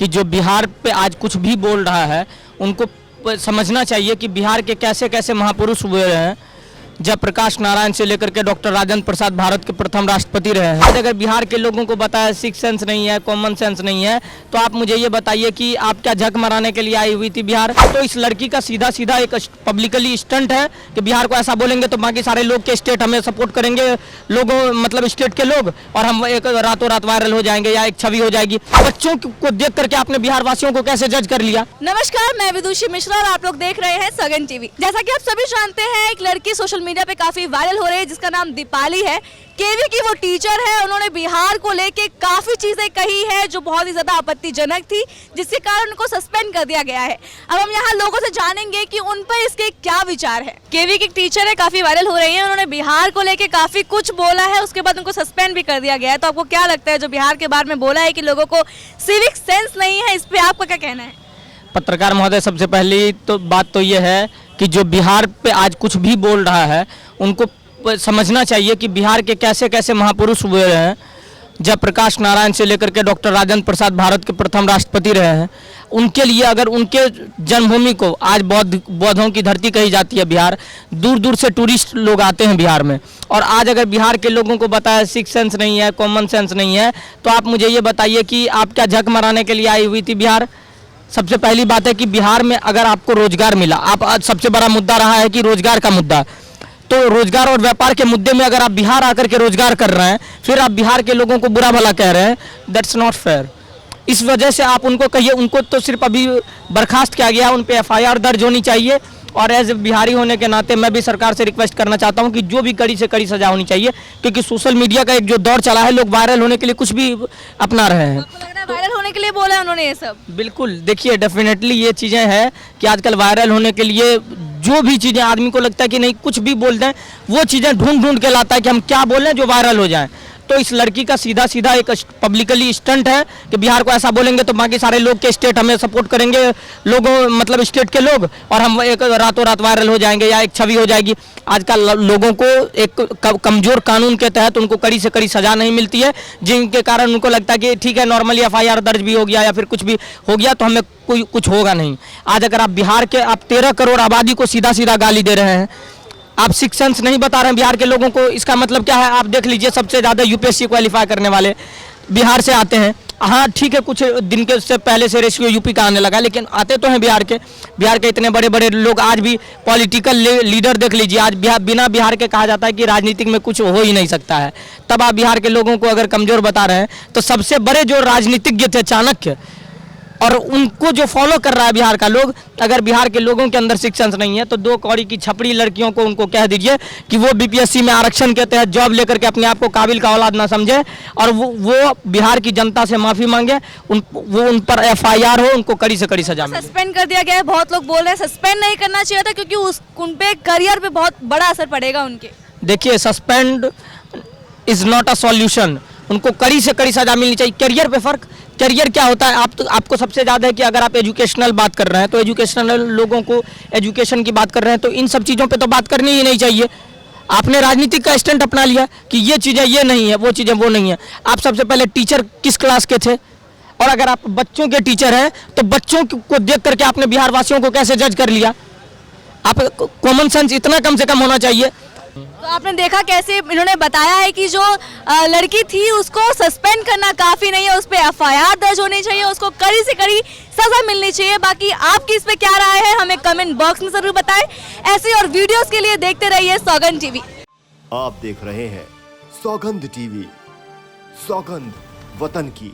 कि जो बिहार पे आज कुछ भी बोल रहा है उनको समझना चाहिए कि बिहार के कैसे कैसे महापुरुष हुए हैं। जयप्रकाश नारायण से लेकर के डॉक्टर राजेंद्र प्रसाद भारत के प्रथम राष्ट्रपति रहे हैं। अगर बिहार के लोगों को बताया सिक्स सेंस नहीं है, कॉमन सेंस नहीं है, तो आप मुझे ये बताइए कि आप क्या झक मराने के लिए आई हुई थी बिहार? तो इस लड़की का सीधा सीधा एक पब्लिकली स्टंट है कि बिहार को ऐसा बोलेंगे तो बाकी सारे लोग के स्टेट हमें सपोर्ट करेंगे, लोगों मतलब स्टेट के लोग, और हम एक रातों रात वायरल हो जाएंगे या एक छवि हो जाएगी। बच्चों को देख करके आपने बिहार वासियों को कैसे जज कर लिया? नमस्कार, मैं विदुषी मिश्रा और आप लोग देख रहे हैं सगन टीवी। जैसा कि आप सभी जानते हैं, एक लड़की सोशल मीडिया पे काफी वायरल हो रही है जिसका नाम दीपाली है। केवी की वो टीचर है, उन्होंने बिहार को लेके काफी चीजें कही है जो बहुत ही ज्यादा आपत्तिजनक थी, जिसके कारण उनको सस्पेंड कर दिया गया है। अब हम यहाँ लोगों से जानेंगे कि उन पर इसके क्या विचार है। केवी की टीचर है, काफी वायरल हो रही है, उन्होंने बिहार को लेके काफी कुछ बोला है, उसके बाद उनको सस्पेंड भी कर दिया गया है। तो आपको क्या लगता है, जो बिहार के बारे में बोला है कि लोगों को सिविक सेंस नहीं है, इस पे आपका क्या कहना है? पत्रकार महोदय, सबसे पहली तो बात तो ये है कि जो बिहार पे आज कुछ भी बोल रहा है उनको समझना चाहिए कि बिहार के कैसे कैसे महापुरुष हुए हैं। जयप्रकाश नारायण से लेकर के डॉक्टर राजेंद्र प्रसाद भारत के प्रथम राष्ट्रपति रहे हैं। उनके लिए, अगर उनके जन्मभूमि को आज बौद्धों की धरती कही जाती है बिहार, दूर दूर से टूरिस्ट लोग आते हैं बिहार में, और आज अगर बिहार के लोगों को बताया सिक्स सेंस नहीं है, कॉमन सेंस नहीं है, तो आप मुझे ये बताइए कि आप क्या झक मराने के लिए आई हुई थी बिहार? सबसे पहली बात है कि बिहार में अगर आपको रोजगार मिला, आप आज सबसे बड़ा मुद्दा रहा है कि रोजगार का मुद्दा, तो रोजगार और व्यापार के मुद्दे में अगर आप बिहार आकर के रोजगार कर रहे हैं, फिर आप बिहार के लोगों को बुरा भला कह रहे हैं, दैट्स नॉट फेयर। इस वजह से आप उनको कहिए, उनको तो सिर्फ अभी बर्खास्त किया गया, उन पे FIR दर्ज होनी चाहिए। और एज बिहारी होने के नाते मैं भी सरकार से रिक्वेस्ट करना चाहता हूं कि जो भी कड़ी से कड़ी सजा होनी चाहिए, क्योंकि सोशल मीडिया का एक जो दौर चला है, लोग वायरल होने के लिए कुछ भी अपना रहे हैं। आपको लग रहा है वायरल होने के लिए बोला है उन्होंने ये सब? बिल्कुल, देखिए डेफिनेटली ये चीज़ें हैं कि आजकल वायरल होने के लिए जो भी चीज़ें आदमी को लगता है कि नहीं कुछ भी बोल दें, वो चीज़ें ढूंढ ढूंढ के लाता है कि हम क्या बोलें जो वायरल हो जाए। तो इस लड़की का सीधा सीधा एक पब्लिकली स्टंट है कि बिहार को ऐसा बोलेंगे तो बाकी सारे लोग के स्टेट हमें सपोर्ट करेंगे, लोगों मतलब स्टेट के लोग, और हम एक रातों रात वायरल हो जाएंगे या एक छवि हो जाएगी। आजकल लोगों को एक कमजोर कानून के तहत उनको कड़ी से कड़ी सजा नहीं मिलती है, जिनके कारण उनको लगता है कि ठीक है नॉर्मली FIR दर्ज भी हो गया या फिर कुछ भी हो गया तो हमें कोई कुछ होगा नहीं। आज अगर आप बिहार के 13 करोड़ आबादी को सीधा सीधा गाली दे रहे हैं, आप सिक्स सेंस नहीं बता रहे हैं बिहार के लोगों को, इसका मतलब क्या है? आप देख लीजिए, सबसे ज़्यादा UPSC क्वालिफाई करने वाले बिहार से आते हैं। हाँ ठीक है, कुछ दिन के से पहले से रेशियो यूपी का आने लगा, लेकिन आते तो हैं बिहार के इतने बड़े बड़े लोग। आज भी पॉलिटिकल लीडर देख लीजिए, आज बिना बिहार के कहा जाता है कि राजनीतिक में कुछ हो ही नहीं सकता है। तब आप बिहार के लोगों को अगर कमज़ोर बता रहे हैं, तो सबसे बड़े जो राजनीतिज्ञ थे चाणक्य, और उनको जो फॉलो कर रहा है बिहार का लोग, अगर बिहार के लोगों के अंदर सिक्स सेंस नहीं है तो दो कौड़ी की छपड़ी लड़कियों को उनको कह दीजिए कि वो BPSC में आरक्षण के तहत जॉब लेकर के अपने आप को काबिल का औलाद ना समझे, और वो बिहार की जनता से माफ़ी मांगे, उन पर FIR हो, उनको कड़ी से कड़ी सजा मिले। सस्पेंड कर दिया गया है, बहुत लोग बोल रहे हैं सस्पेंड नहीं करना चाहिए था क्योंकि उन पे करियर पे बहुत बड़ा असर पड़ेगा उनके। देखिए, suspend is not a solution, उनको कड़ी से कड़ी सजा मिलनी चाहिए। करियर पे फ़र्क, करियर क्या होता है? आपको सबसे ज़्यादा है कि अगर आप एजुकेशनल बात कर रहे हैं तो एजुकेशनल लोगों को एजुकेशन की बात कर रहे हैं, तो इन सब चीज़ों पे तो बात करनी ही नहीं चाहिए। आपने राजनीतिक का स्टैंड अपना लिया कि ये चीज़ें ये नहीं है, वो चीज़ें वो नहीं है। आप सबसे पहले टीचर किस क्लास के थे? और अगर आप बच्चों के टीचर हैं तो बच्चों को देख करके आपने बिहार वासियों को कैसे जज कर लिया? आप कॉमन सेंस इतना कम से कम होना चाहिए। तो आपने देखा कैसे इन्होंने बताया है कि जो लड़की थी उसको सस्पेंड करना काफी नहीं है, उस पर FIR दर्ज होनी चाहिए, उसको कड़ी से कड़ी सजा मिलनी चाहिए। बाकी आपकी इस पे क्या राय है, हमें कमेंट बॉक्स में जरूर बताएं। ऐसी और वीडियोस के लिए देखते रहिए सौगंध टीवी। आप देख रहे हैं सौगंध टीवी, सौगंध वतन की।